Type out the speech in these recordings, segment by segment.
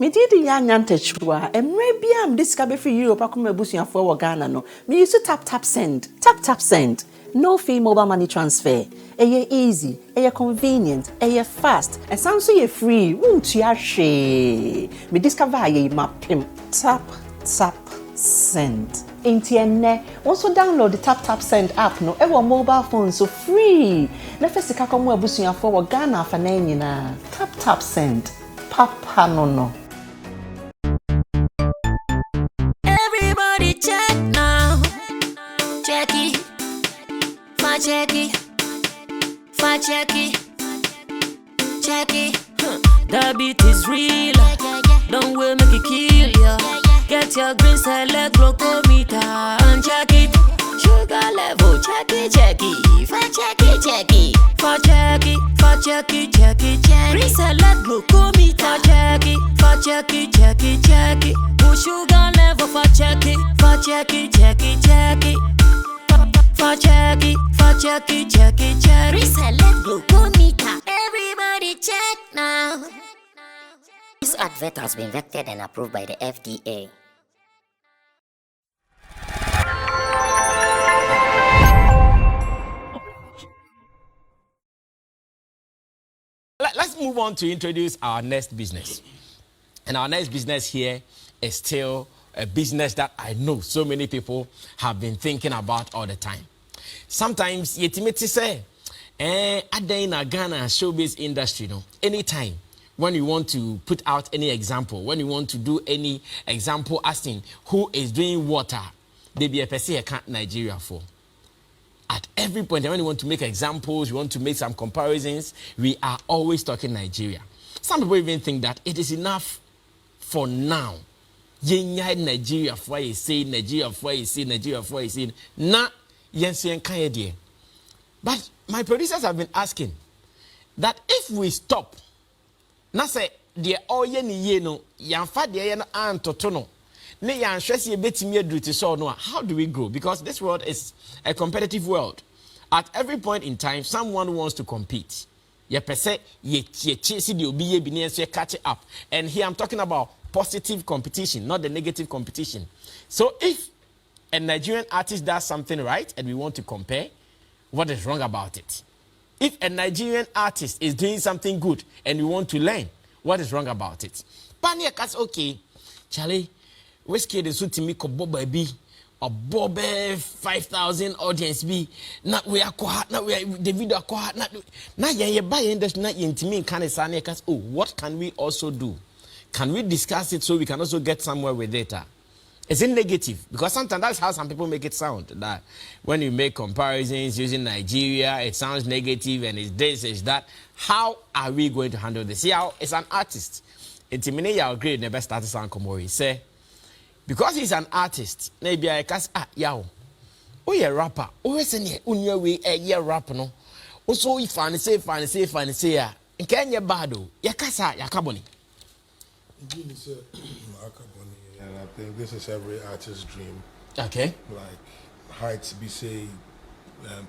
Me did young antechua, and maybe I'm discovered for you, Pacuma Busia for Ghana. No, me used to tap send. Tap send. No fee mobile money transfer. Aye easy, aye convenient, aye fast, and sounds so free. Won't you share? Me discover aye map him. Tap send. Intienne, also download the tap send app no ever mobile phone so free. Na first ka komo abusuya for Ghana fa na nyina. Tap send. Papa no. Everybody check now. Check it. Check it. The beat is real. Don't wait, make it kill ya. Get your green select glucometer and check it. Sugar level, check it. Check it. Green select glucometer. Check it. Put sugar level for check it. Reselect glucometer. Everybody check now. This advert has been vetted and approved by the FDA. Let's move on to introduce our next business. And our next business here is still a business that I know so many people have been thinking about all the time. Sometimes, yetimeti say, in Ghana showbiz industry, no, anytime when you want to put out any example, when you want to do any example asking who is doing water, they be a person account Nigeria for. At every point, when you want to make examples, you want to make some comparisons, we are always talking Nigeria. Some people even think that it is enough for now. Nigeria for you say, na yensi enka. But my producers have been asking that if we stop, na say the oye ni ye no, yanfa de ye no antotono. How do we grow? Because this world is a competitive world. At every point in time, someone wants to compete. Catch it up. And here I'm talking about positive competition, not the negative competition. So if a Nigerian artist does something right and we want to compare, what is wrong about it? If a Nigerian artist is doing something good and we want to learn, what is wrong about it? Paniakas, okay, Charlie. Whiskey the suit me ko boba bi or bobe 5,000 audience bi na we akwa na we the video akwa na ye buy industry na yentimi kan sane kas. Oh, what can we also do? Can we discuss it so we can also get somewhere with data? Is it negative? Because sometimes that's how some people make it sound, that when you make comparisons using Nigeria, it sounds negative and it's this, it's that. How are we going to handle this? See how it's an artist. Intimidate your grade never started sound komori say. Because he's an artist, maybe I can oh yeah rapper. Oh yes, unya we yeah rap no. Also if I say ya. Nkenya bado yakasa yakaboni. And I think this is every artist's dream. Okay. Like heights be say,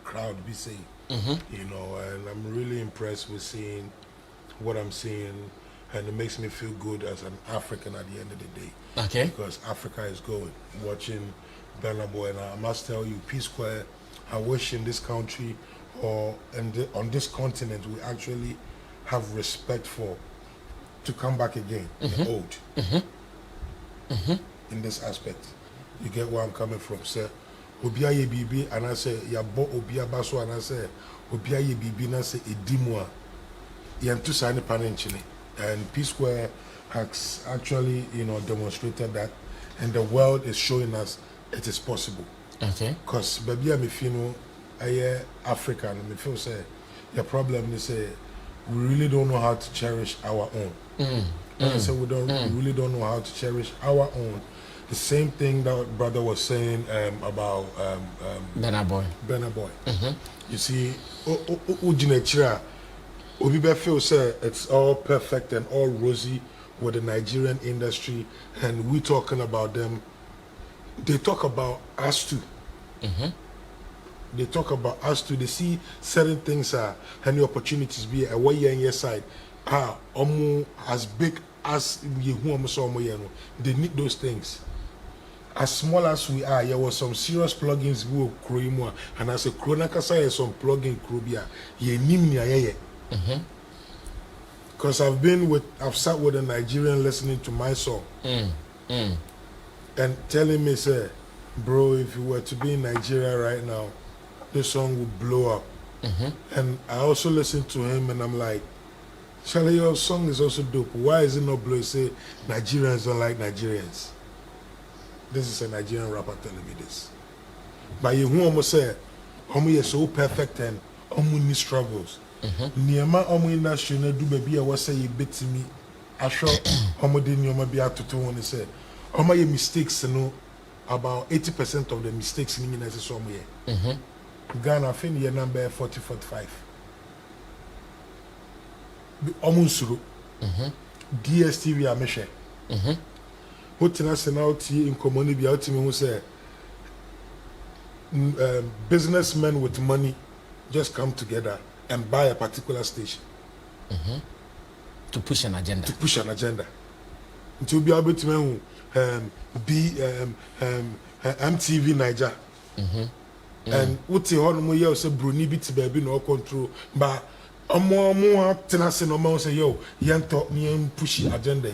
crowd be say. You know, and I'm really impressed with seeing what I'm seeing. And it makes me feel good as an African at the end of the day. Okay. Because Africa is going. Watching Burna Boy, and I must tell you, P Square, I wish in this country or on this continent we actually have respect for to come back again, the old. In this aspect. You get where I'm coming from, sir. Obia ye bibi, and I say, ya bo obia baso, and I say, Obia ye bibi, and I say, edimwa. Yantu sani panenchini. And P Square has actually, demonstrated that, and the world is showing us it is possible. Okay. Because baby, I'm African, me feel say the problem is we really don't know how to cherish our own. So we really don't know how to cherish our own. The same thing that brother was saying about Burna Boy. You see, Obibe feel say it's all perfect and all rosy with the Nigerian industry, and we talking about them. They talk about us too. They talk about us too. They see certain things and the opportunities be a way in your side. Omu as big as we they need those things. As small as we are, there was some serious plugins we were creating, and as a Kronakasa, some plugin Krubia, ye nimnia. Because I've sat with a Nigerian listening to my song and telling me, say, bro, if you were to be in Nigeria right now, this song would blow up. And I also listened to him and I'm like, Charlie, your song is also dope. Why is it not blowing? Say, Nigerians don't like Nigerians. This is a Nigerian rapper telling me this. But you almost say, Omo is so perfect and Omo need struggles. Niema Omo industry na do baby I was say you bit to me. I sure Omo didn't you be out to one say. Omo your mistakes, you know, about 80% of the mistakes in the song here. Ghana, I think your number 40-45. Omo Suru. DSTV a measure. What in us out in community be out to me who say businessmen with money just come together and buy a particular station to push an agenda. To be able to be MTV Naija. And what the whole mo say Bruni bit baby no control, but more tenacity no more say yo yanto ni pushy agenda.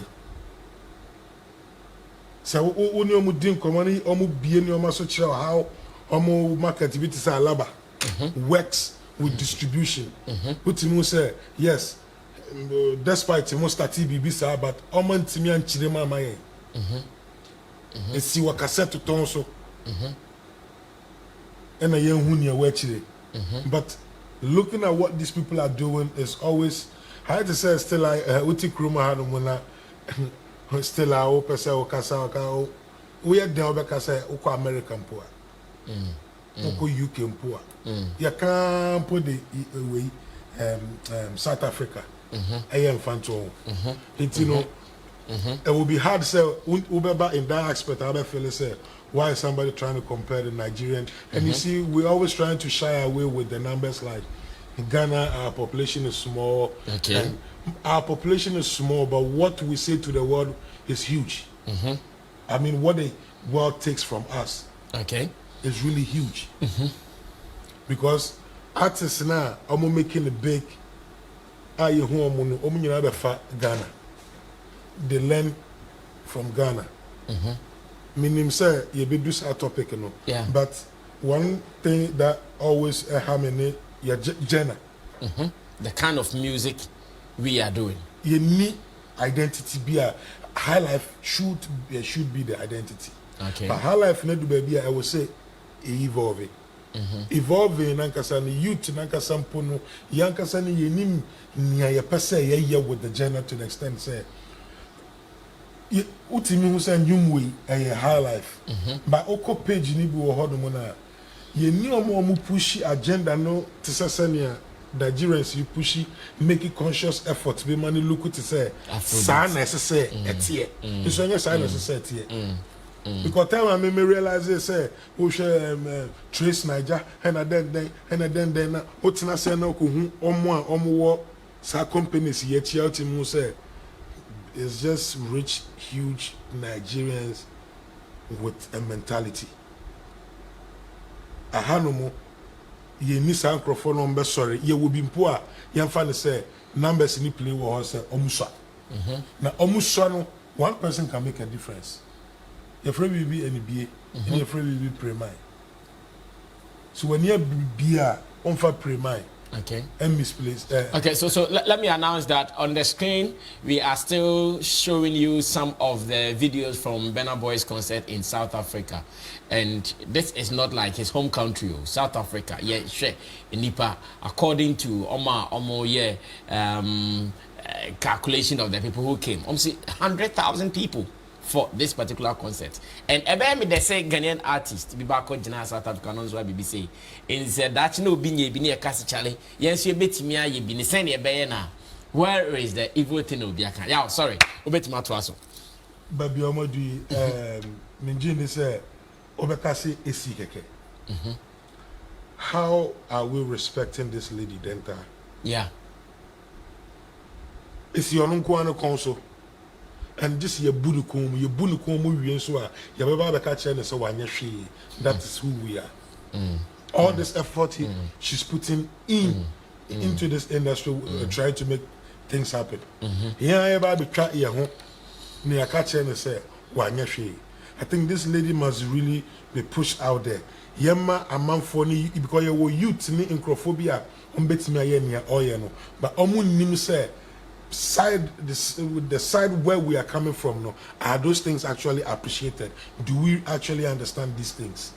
So only omu din komani omu bie ni omu so chira how omu market bit say alaba works with distribution. What you say yes, despite you must start BBC but omu ntimi anchire mama yen. Esi wakase to ton so. And a young hunya wechire. But looking at what these people are doing is always I had to say still like uti kruma hanu muna still a o pese o kasa o we are there because uko American poor. Uko UK poor. You can't put the way South Africa. I am fan to it, you know. It will be hard to say Ubeba in that aspect. I feel say why is somebody trying to compare the Nigerian? And you see, we're always trying to shy away with the numbers. Like in Ghana, our population is small. And our population is small, but what we say to the world is huge. I mean, what the world takes from us is really huge. Because artists now are making it big. Ghana. They learn from Ghana. Meaning, say, you be do a topic, you know. Yeah. But one thing that always harmony, your genre. The kind of music we are doing. You need identity. Be a high life should be the identity. Okay. But high life need to be, I would say, evolving. Evolving, nankasani youth, nankasam pono, yankasani yenim niya ya pese ya with the genre to the extent say. Utimi who say nyumwe a high life. But oko page ni bi wo hodo mo na ye ni omo pushy agenda no to say Nigerians you pushy make it conscious effort be money look to say sa necessary etie. It's only sa necessary etie. Because time I me realize they say we should trace Naija and then na otina say na ko hu omo wo sa companies ye chia otimu say it's just rich, huge Nigerians with a mentality. Ahanomo, ye ni sa microphone number sorry, ye will be poor. Yan fan say numbers ni play wo say omuswa. Na omuswa no one person can make a difference. Your friend will be NBA, and your friend will be pre-mine. So when you be on for pre-mine. And misplaced. Okay, so let me announce that on the screen we are still showing you some of the videos from Burna Boy's concert in South Africa, and this is not like his home country, South Africa. Yeah, sure. In Nipa, according to calculation of the people who came, 100,000 people for this particular concert. And me they say Ghanaian artist be back on South Africa no so BBC in said that no be a cast chale yes you betimi aye bi ne send e na where is the evil thing obi aka yeah sorry obetima to aso baby omadu minjin say obekasi esi keke. How are we respecting this lady Denta? Yeah, it's your own council. and just your bunukum we so ya baba catch and so wanya. That is who we are. All this effort she's putting into this industry, trying to make things happen. Here I ever be try here home. Near catch and say wanya. I think this lady must really be pushed out there. Yema a man for ni because you were youth ni incrophobia betimi aye nia oye no, but omu nim say side the side where we are coming from no, are those things actually appreciated? Do we actually understand these things?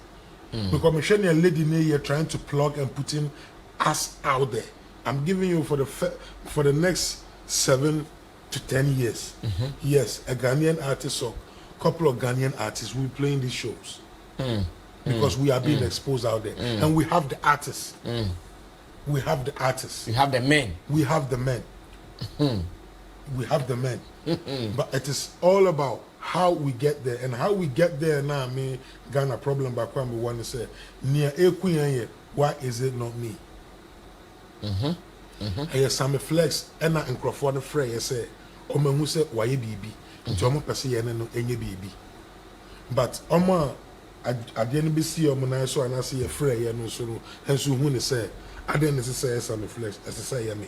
Because Michelle a lady here trying to plug and putting us out there. I'm giving you for the next 7 to 10 years. Yes, a Ghanaian artist or couple of Ghanaian artists will be playing these shows. Because we are being exposed out there. And we have the artists. We have the artists. We have the men. We have the men. We have the men. But it is all about how we get there. And how we get there now, me, Ghana problem back when we want to say, near Ekuyenye, why is it not me? And Sammy Flex, and I Crawford the Frey, say, Omen who said, why baby? Jomo Percy no any baby. But Oma, I didn't be see Omana so and I see a Frey and so, and so when they say, I didn't say Sammy Flex, as I say, me.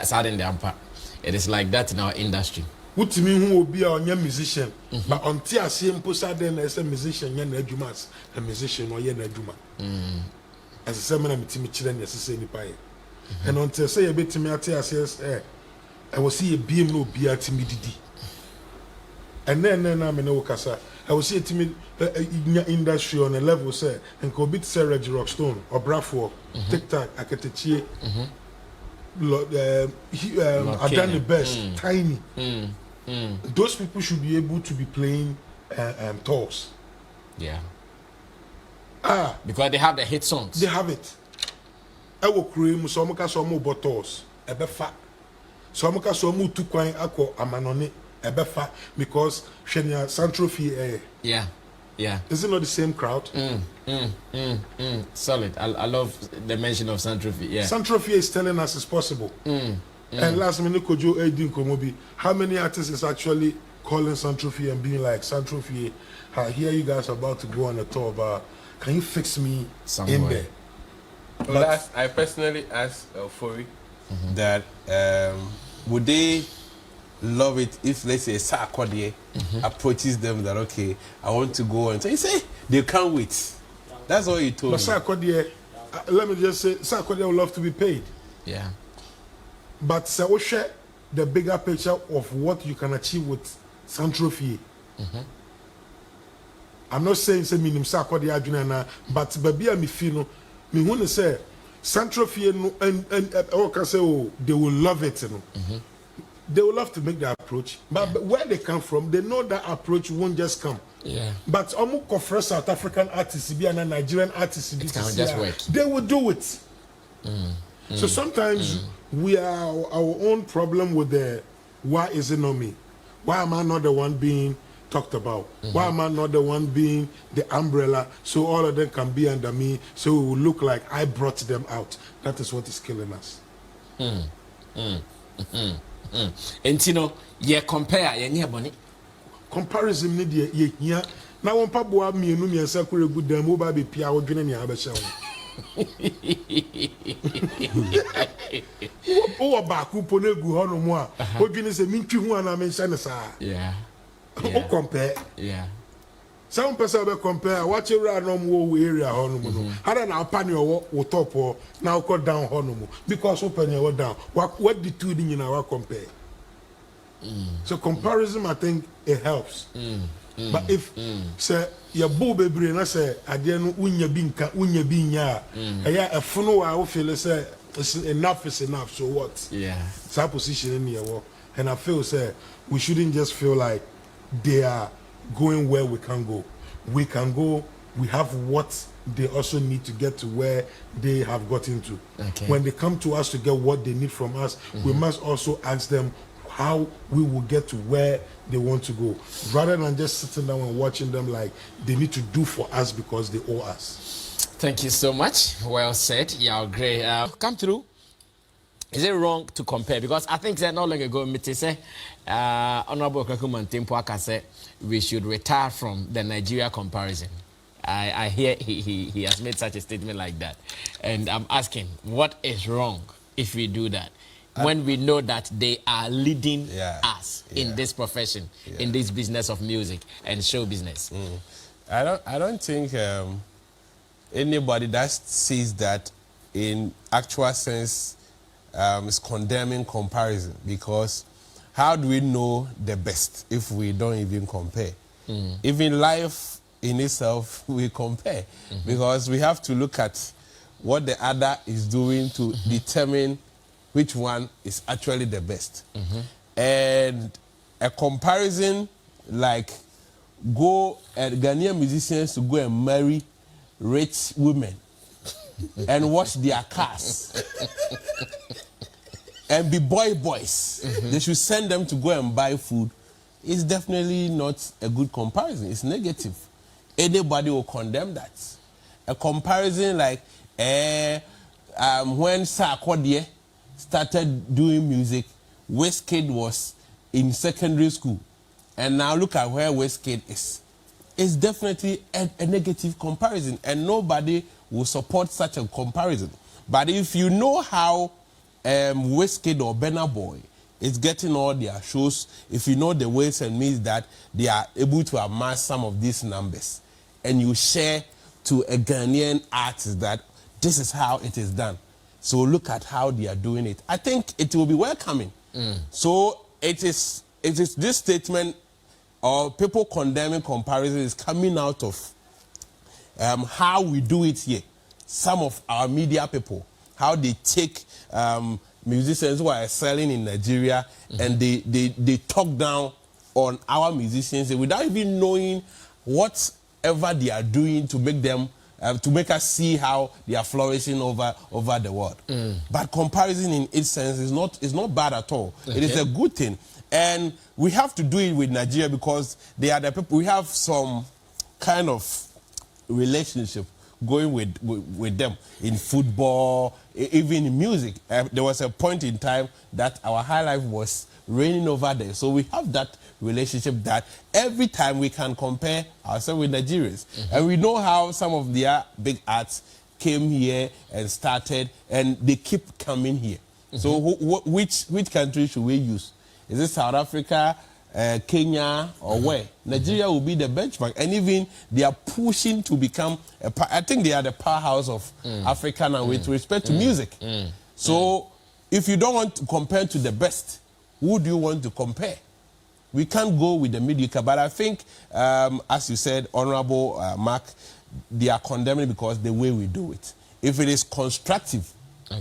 Sadden the ampa. It is like that in our industry. What to me who will be our young musician, but until I see him push out then as a musician, young Edumas, a musician or young Eduma. As a seminar, I'm Timmy Chilen, as I say, and until say a bit to me, I tell us, I will see a beam no beer timidity. And then I'm in Okasa. I will see a timid industry on a level, say, and go bit Sarah Rockstone or Brafo, TikTok, Akatechi. I've done the best, tiny. Those people should be able to be playing tours. Yeah. Because they have the hit songs. They have it. I will create some bottles, a befa. Some two coin ako amanone, a befa, because Shenia Santrophy. Yeah. Is it not the same crowd? Solid. I love the mention of Santrophy. Yeah. Santrophy is telling us it's possible. And last minute, Kojo Edin Komobi, how many artists is actually calling Santrophy and being like, Santrophy, I hear you guys about to go on a tour, but can you fix me in there? Well, I personally asked Fori that would they love it if, let's say, Sarkodie approaches them that, okay, I want to go on. So you say they can't wait. That's all you told me. But Sarkodie, let me just say, Sarkodie would love to be paid. Yeah. But Sawoshe, the bigger picture of what you can achieve with Santrophy. I'm not saying say minim Sarkodie Adjunana, but baby me feel no. Me want to say Santrophy no and can say oh they will love it, you know. They will love to make the approach, but where they come from, they know that approach won't just come. Yeah. But almost conference South African artists be and Nigerian artists be just work. They will do it. So sometimes we are our own problem with the why is it not me? Why am I not the one being talked about? Why am I not the one being the umbrella so all of them can be under me so it will look like I brought them out? That is what is killing us. And you know, yeah, compare, yeah, near bonnet. Comparison media, yeah. Now, one pabua me and me and Sakura good demo baby Pia or Guinea Abasha. Oh, about who pone guhono moi. What Guinness a minky one I mention, sir. Yeah. Oh, compare. Yeah. Some person will compare what you run on more area honomo. How then I'll pan your top or now cut down honomo because open your down. What the two in our compare? So comparison, I think it helps. But if say your boo baby and I say I didn't win your bean ya, a funnel I will feel say enough is enough. So what? Yeah. It's our position in your work, and I feel say we shouldn't just feel like they are going where we can go. We can go. We have what they also need to get to where they have gotten to. Okay. When they come to us to get what they need from us, we must also ask them how we will get to where they want to go, rather than just sitting down and watching them like they need to do for us because they owe us. Thank you so much. Well said. Yeah, great. Come through. Is it wrong to compare? Because I think that not long ago, Mr. say, Honorable Kwakuman Tempoaka said we should retire from the Nigeria comparison. I hear he has made such a statement like that. And I'm asking, what is wrong if we do that? When we know that they are leading us in this profession, in this business of music and show business. I don't think anybody that sees that in actual sense is condemning comparison, because how do we know the best if we don't even compare? Even life in itself, we compare, because we have to look at what the other is doing to determine which one is actually the best. And a comparison like Ghanaian musicians to go and marry rich women and wash their cars and be boys. They should send them to go and buy food. It's definitely not a good comparison. It's negative. Anybody will condemn that. A comparison like when Sarkodie started doing music, Wizkid was in secondary school, and now look at where Wizkid is. It's definitely a negative comparison, and nobody will support such a comparison. But if you know how Wizkid or Burna Boy is getting all their shows, if you know the ways and means that they are able to amass some of these numbers, and you share to a Ghanaian artist that this is how it is done, so look at how they are doing it, I think it will be welcoming. So it is this statement or people condemning comparison is coming out of how we do it here. Some of our media people, how they take musicians who are selling in Nigeria and they talk down on our musicians without even knowing whatever they are doing to make them to make us see how they are flourishing over the world. But comparison in its sense is not bad at all. It is a good thing. And we have to do it with Nigeria because they are the people. We have some kind of relationship going with them in football, even in music. There was a point in time that our high life was reigning over there. So we have that relationship that every time we can compare ourselves with Nigerians. And we know how some of their big arts came here and started, and they keep coming here. So which country should we use? Is it South Africa, Kenya, or where? Nigeria will be the benchmark. And even they are pushing to become, I think they are the powerhouse of Africa now with respect to music. So if you don't want to compare to the best, who do you want to compare? We can't go with the mediocre, but I think, as you said, Honorable Mark, they are condemning because the way we do it. If it is constructive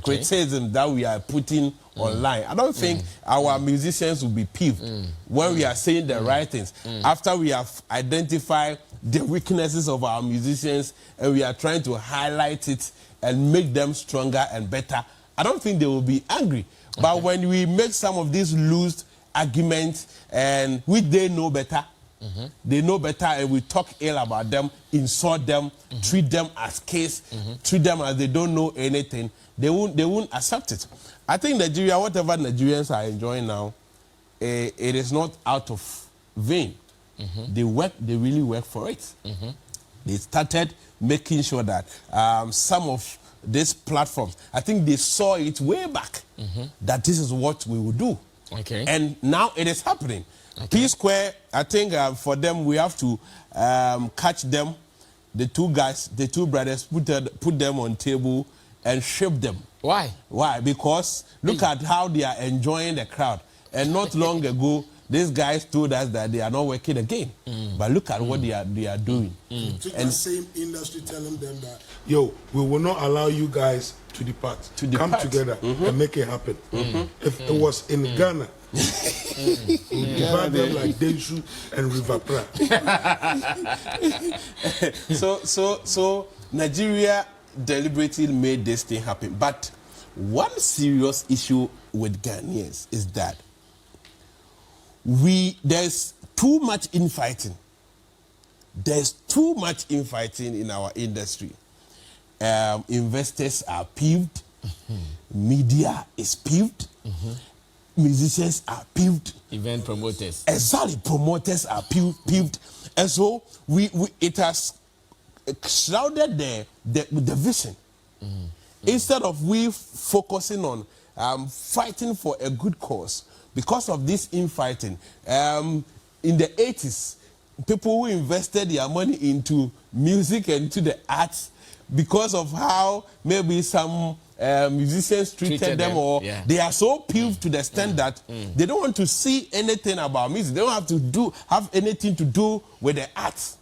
criticism that we are putting online, I don't think our musicians will be peeved when we are saying the right things. After we have identified the weaknesses of our musicians and we are trying to highlight it and make them stronger and better, I don't think they will be angry. But when we make some of these loose arguments and which they know better, they know better, and we talk ill about them, insult them, treat them as case, treat them as they don't know anything, they won't accept it. I think Nigeria, whatever Nigerians are enjoying now, it is not out of vain. They really work for it. They started making sure that some of these platforms, I think they saw it way back, that this is what we will do. And now it is happening. P-Square, I think for them, we have to catch them, the two guys, the two brothers, put them on table and ship them. Why? Why? Because look at how they are enjoying the crowd. And not long ago, these guys told us that they are not working again. But look at what they are doing. To the same industry telling them that, yo, we will not allow you guys to depart. Come together and make it happen. If it was in Ghana, we divide them like Deju and River Pra. So Nigeria deliberately made this thing happen. But one serious issue with Ghanaians is that there's too much infighting. There's too much infighting in our industry. Investors are peeved Media is peeved. Musicians are peeved. Event promoters. Exactly, promoters are peeved. And so it has shrouded the vision. Instead of we focusing on fighting for a good cause, because of this infighting, in the 80s, people who invested their money into music and into the arts, because of how maybe some musicians treated them, or they are so peeved to the extent that they don't want to see anything about music. They don't have anything to do with the arts.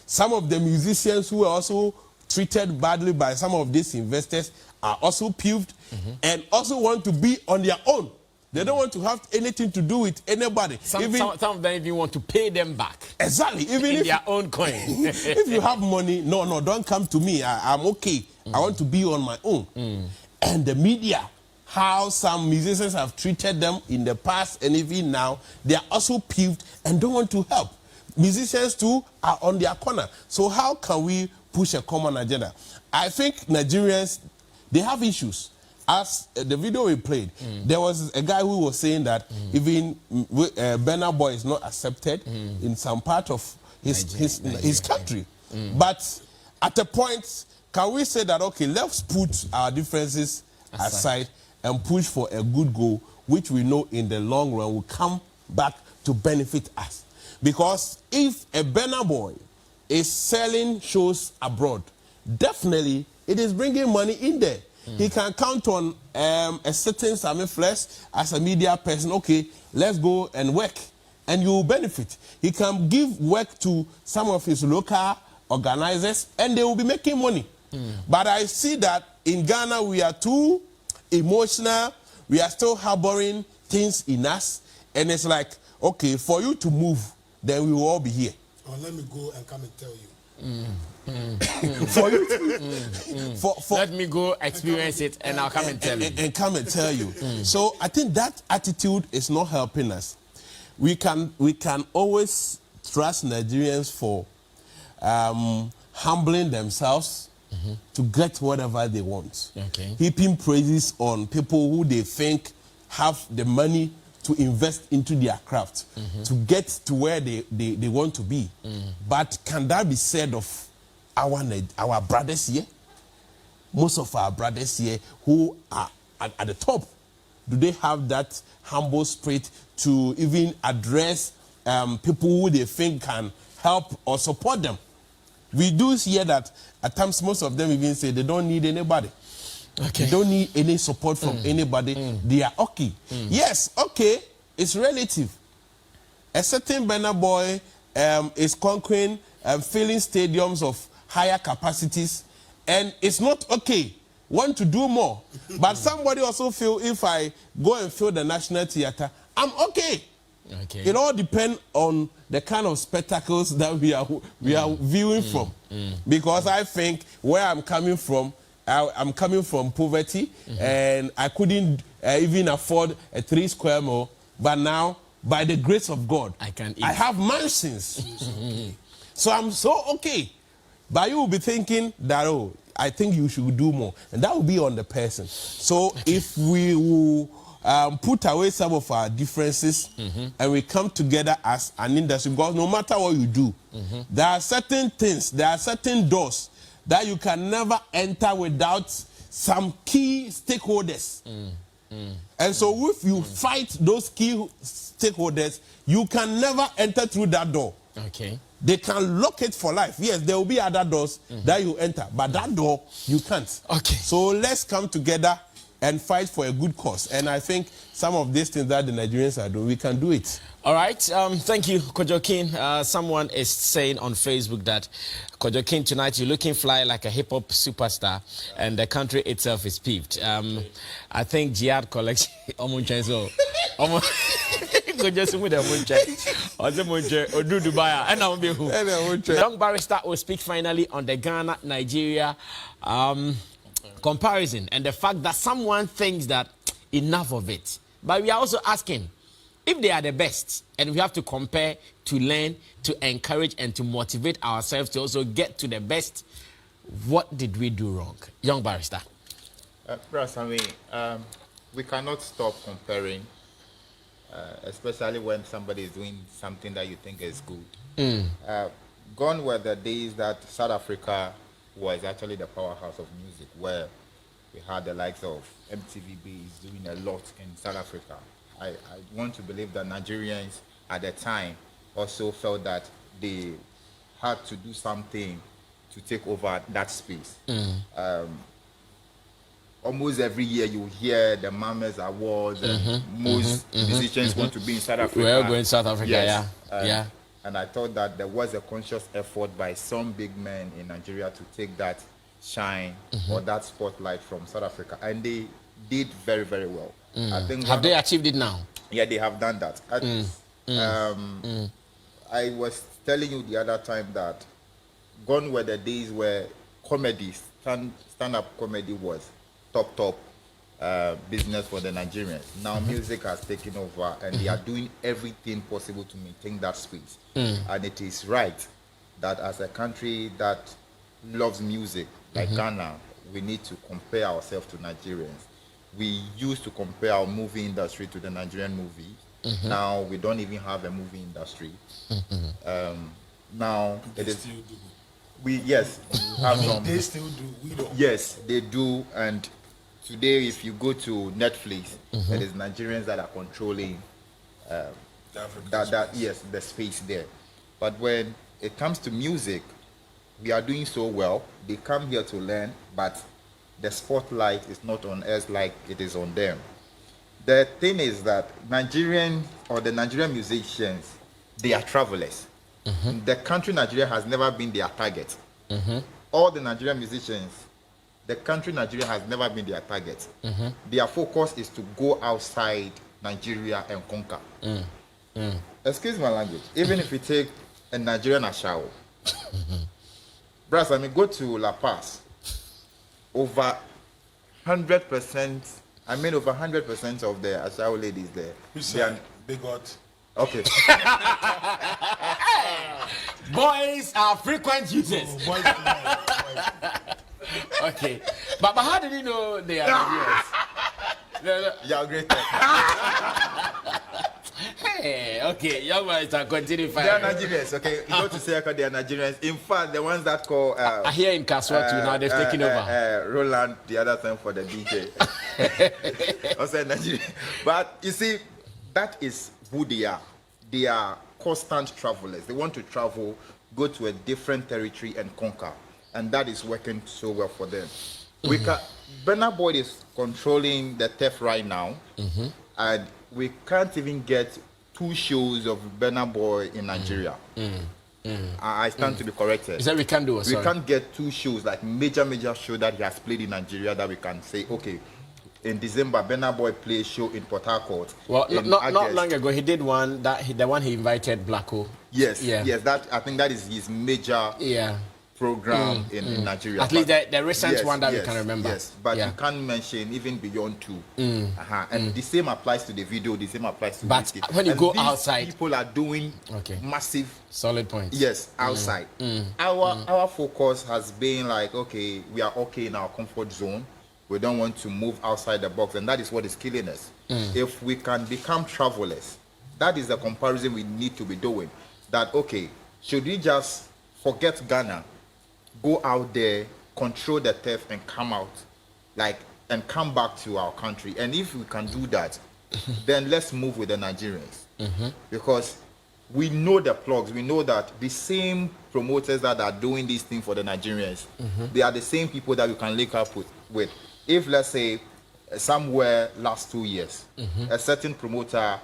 Some of the musicians who were also treated badly by some of these investors are also peeved and also want to be on their own. They don't want to have anything to do with anybody. Some of them even want to pay them back. Exactly. Even in their own coin. If you have money, no, don't come to me. I'm okay. I want to be on my own. And the media, how some musicians have treated them in the past and even now, they are also peeved and don't want to help. Musicians too are on their corner. So how can we push a common agenda? I think Nigerians, they have issues. As the video we played, there was a guy who was saying that even Burna Boy is not accepted in some part of his country. But at a point, can we say that, okay, let's put our differences aside and push for a good goal, which we know in the long run will come back to benefit us? Because if a Burna Boy is selling shows abroad, definitely it is bringing money in there. He can count on a certain Sammy Flex as a media person. Okay, let's go and work, and you will benefit. He can give work to some of his local organizers, and they will be making money. But I see that in Ghana, we are too emotional. We are still harboring things in us, and it's like, okay, for you to move, then we will all be here. Oh, let me go and come and tell you. For you to, let me go experience it, and I'll come and tell you. And come and tell you. So I think that attitude is not helping us. We can always trust Nigerians for humbling themselves to get whatever they want. Heaping praises on people who they think have the money to invest into their craft, to get to where they want to be. But can that be said of our brothers here? Most of our brothers here who are at the top, do they have that humble spirit to even address people who they think can help or support them? We do hear that at times most of them even say they don't need anybody. They don't need any support from anybody. They are okay. Yes, okay, it's relative. A certain Burna Boy is conquering, filling stadiums of higher capacities, and it's not okay. Want to do more. But somebody also feel if I go and fill the National Theatre, I'm okay. It all depends on the kind of spectacles that we are viewing from. Because I think where I'm coming from poverty, and I couldn't even afford a 3 square mile. But now, by the grace of God, I have mansions. So I'm so okay. But you will be thinking that, oh, I think you should do more. And that will be on the person. So if we will put away some of our differences and we come together as an industry, because no matter what you do, there are certain things, there are certain doors that you can never enter without some key stakeholders. And so if you fight those key stakeholders, you can never enter through that door. They can lock it for life. Yes, there will be other doors that you enter, but that door, you can't. So let's come together and fight for a good cause. And I think some of these things that the Nigerians are doing, we can do it. All right. Thank you, Kojo King. Someone is saying on Facebook that, Kojo King, tonight you're looking fly like a hip-hop superstar, and the country itself is peeved. I think Jihad collection... Young Barrister will speak finally on the Ghana-Nigeria comparison and the fact that someone thinks that enough of it. But we are also asking, if they are the best and we have to compare, to learn, to encourage and to motivate ourselves to also get to the best, what did we do wrong? Young Barrister. Sammy, we cannot stop comparing, especially when somebody is doing something that you think is good. Gone were the days that South Africa was actually the powerhouse of music, where we had the likes of MTV is doing a lot in South Africa. I want to believe that Nigerians at the time also felt that they had to do something to take over that space. Almost every year you hear the Mamas Awards, and most musicians want to be in South Africa. We're going to South Africa, yes. yeah. And I thought that there was a conscious effort by some big men in Nigeria to take that shine or that spotlight from South Africa, and they did very, very well. I think have they achieved it now? Yeah, they have done that. I was telling you the other time that gone were the days where comedy, stand-up comedy was top business for the Nigerians. Now music has taken over, and they are doing everything possible to maintain that space. And it is right that as a country that loves music, like Ghana, we need to compare ourselves to Nigerians. We used to compare our movie industry to the Nigerian movie. Now we don't even have a movie industry. Now it is. We have some. They still do. We don't. Yes, they do. And today, if you go to Netflix, it is Nigerians that are controlling the space there. But when it comes to music, we are doing so well. They come here to learn, but the spotlight is not on us like it is on them. The thing is that the Nigerian musicians, they are travelers. The country Nigeria has never been their target. All the Nigerian musicians, the country Nigeria has never been their target. Their focus is to go outside Nigeria and conquer. Excuse my language. Even if you take a Nigerian Ashao, Brass, go to La Paz. Over 100% of the Ashao ladies there. Who said they got? Okay. Boys are frequent users. Boys. Okay. But how did you know they are Nigerians? No. Yeah, great. Hey, okay. Young man, continue They firing. are Nigerians, okay? You go to Seaka, they are Nigerians. In fact, the ones that call... here in Kaswa too, now they've taken over. Roland, the other time for the DJ. Also Nigerian. But you see, that is who they are. They are constant travelers. They want to travel, go to a different territory and conquer. And that is working so well for them. Burna Boy is controlling the theft right now. And we can't even get 2 shows of Burna Boy in Nigeria. I stand to be corrected. Is that we can't do? We can't get 2 shows, like major show that he has played in Nigeria that we can say, okay, in December, Burna Boy played a show in Port Harcourt. Well, not long ago, he did one, the one he invited Blacko. Yes, I think that is his major program in Nigeria. At least the recent one that we can remember. Yes, but you can't mention even beyond 2. And the same applies to the video, the same applies to but Whiskey. When you and go these outside, people are doing massive solid points. Yes, outside. Our focus has been like, okay, we are okay in our comfort zone. We don't want to move outside the box, and that is what is killing us. If we can become travelers, that is the comparison we need to be doing. That, okay, should we just forget Ghana, go out there, control the theft, and come out, and come back to our country? And if we can do that, then let's move with the Nigerians. Because we know the plugs. We know that the same promoters that are doing this thing for the Nigerians, they are the same people that we can link up with. If, let's say, somewhere last 2 years, a certain promoter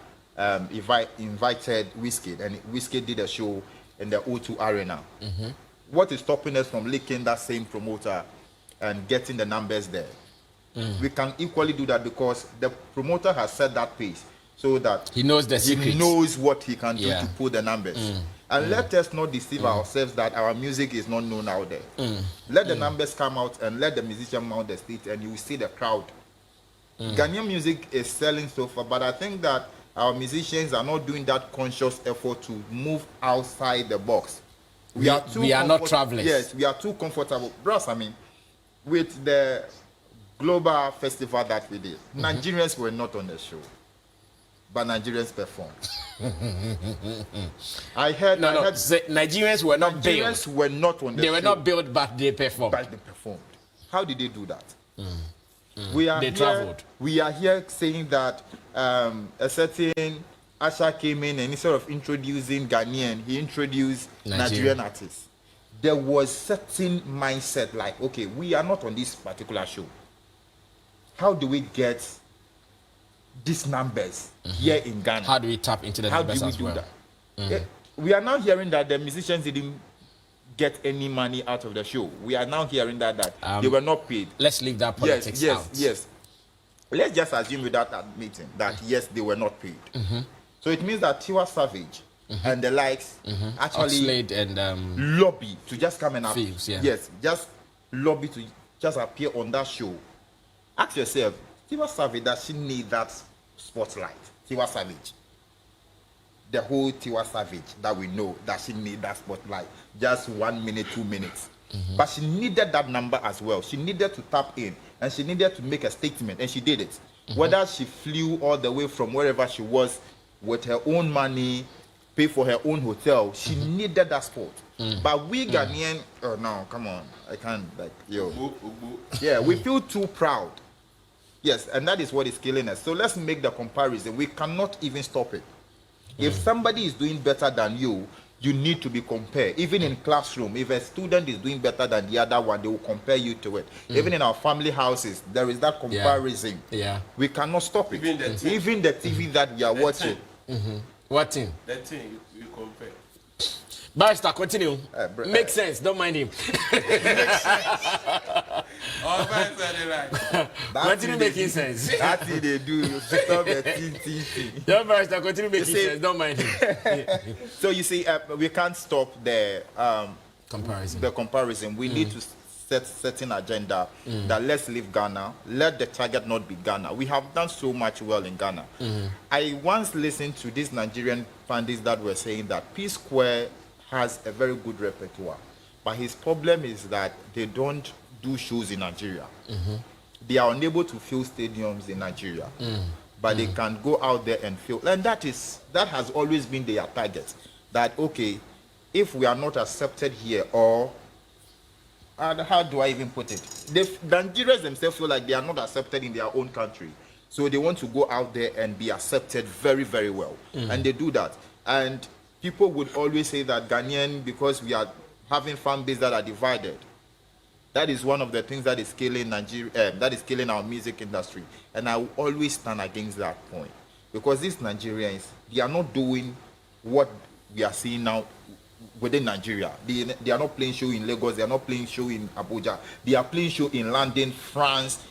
invited Whiskey, and Whiskey did a show in the O2 Arena. What is stopping us from linking that same promoter and getting the numbers there? We can equally do that because the promoter has set that pace so that he knows the secrets. He knows what he can do to pull the numbers. And let us not deceive ourselves that our music is not known out there. Let the numbers come out and let the musician mount the stage, and you will see the crowd. Ghanaian music is selling so far, but I think that our musicians are not doing that conscious effort to move outside the box. We are not travelers. Yes, we are too comfortable. Brass, with the global festival that we did, Nigerians were not on the show, but Nigerians performed. I heard Nigerians were not billed. Nigerians were not on the show. They were not billed, but they performed. How did they do that? They traveled. We are here saying that a certain Asha came in and instead of introducing Ghanaian, he introduced Nigerian artists. There was certain mindset like, okay, we are not on this particular show. How do we get these numbers here in Ghana? How do we tap into the numbers as well? That? We are now hearing that the musicians didn't get any money out of the show. We are now hearing that they were not paid. Let's leave that politics out. Yes. Let's just assume without admitting that yes, they were not paid. So it means that Tiwa Savage and the likes actually and lobby to just come and Fields, yeah. Yes, just lobby to just appear on that show. Ask yourself, Tiwa Savage, does she need that spotlight? Tiwa Savage. The whole Tiwa Savage that we know, that she need that spotlight. Just 1 minute, 2 minutes. But she needed that number as well. She needed to tap in and she needed to make a statement, and she did it. Whether she flew all the way from wherever she was with her own money, pay for her own hotel, she needed that spot. But we Ghanaian, oh no, come on, I can't, like, yo. Yeah, we feel too proud. Yes, and that is what is killing us. So let's make the comparison. We cannot even stop it. If somebody is doing better than you, you need to be compared. Even in classroom, if a student is doing better than the other one, they will compare you to it. Even in our family houses, there is that comparison. Yeah. We cannot stop it. Even the TV that we are watching. What thing? That thing you compare. Barrister, continue. Makes sense. Don't mind him. Continue making sense. That thing they do. You stop the thing. Yeah, Barrister, continue making sense. Don't mind him. So you see, we can't stop the comparison. We need to set certain agenda that let's leave Ghana. Let the target not be Ghana. We have done so much well in Ghana. I once listened to these Nigerian pundits that were saying that P Square has a very good repertoire, but his problem is that they don't do shows in Nigeria. They are unable to fill stadiums in Nigeria, but they can go out there and fill. And that has always been their target. That okay, if we are not accepted here, or how do I even put it? The Nigerians themselves feel like they are not accepted in their own country, so they want to go out there and be accepted very, very well, and they do that. And people would always say that Ghanaian, because we are having fan base that are divided, that is one of the things that is killing Nigeria, that is killing our music industry. And I will always stand against that point, because these Nigerians, they are not doing what we are seeing now within Nigeria. They are not playing show in Lagos, they are not playing show in Abuja, they are playing show in London, France.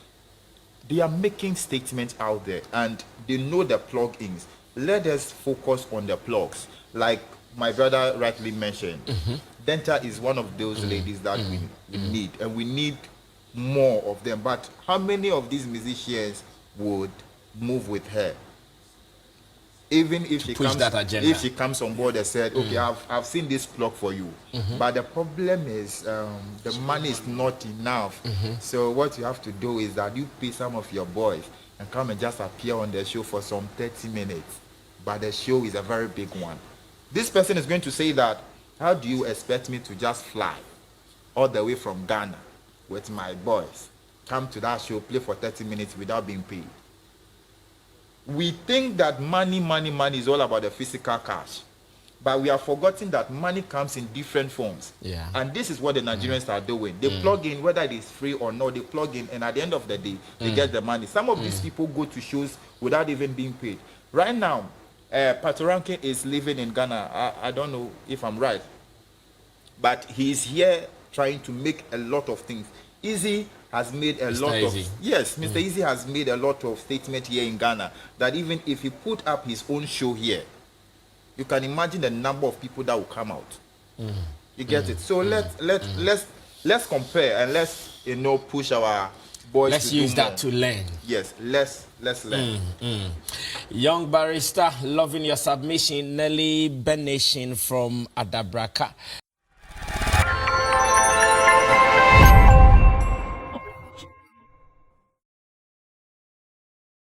They are making statements out there, and they know the plug-ins. Let us focus on the plugs. Like my brother rightly mentioned, Denta is one of those ladies that we need, and we need more of them. But how many of these musicians would move with her? Even if she comes on board and said, okay, I've seen this plug for you, but the problem is the money is not enough. So what you have to do is that you pay some of your boys and come and just appear on the show for some 30 minutes, but the show is a very big one. This person is going to say that, how do you expect me to just fly all the way from Ghana with my boys, come to that show, play for 30 minutes without being paid? We think that money is all about the physical cash, but we are forgetting that money comes in different forms. Yeah. And this is what the Nigerians are doing. They plug in, whether it is free or not, they plug in, and at the end of the day, they get the money. Some of these people go to shows without even being paid. Right now, Patoranking is living in Ghana. I don't know if I'm right, but he's here trying to make a lot of things. Easy has made a lot of... Yes, Mr. Easy has made a lot of statements here in Ghana that even if he put up his own show here, you can imagine the number of people that will come out. You get it? So let's compare, and let's push our boys. Let's use that to learn. Yes, let's learn. Young Barrister, loving your submission. Nelly Benation from Adabraka.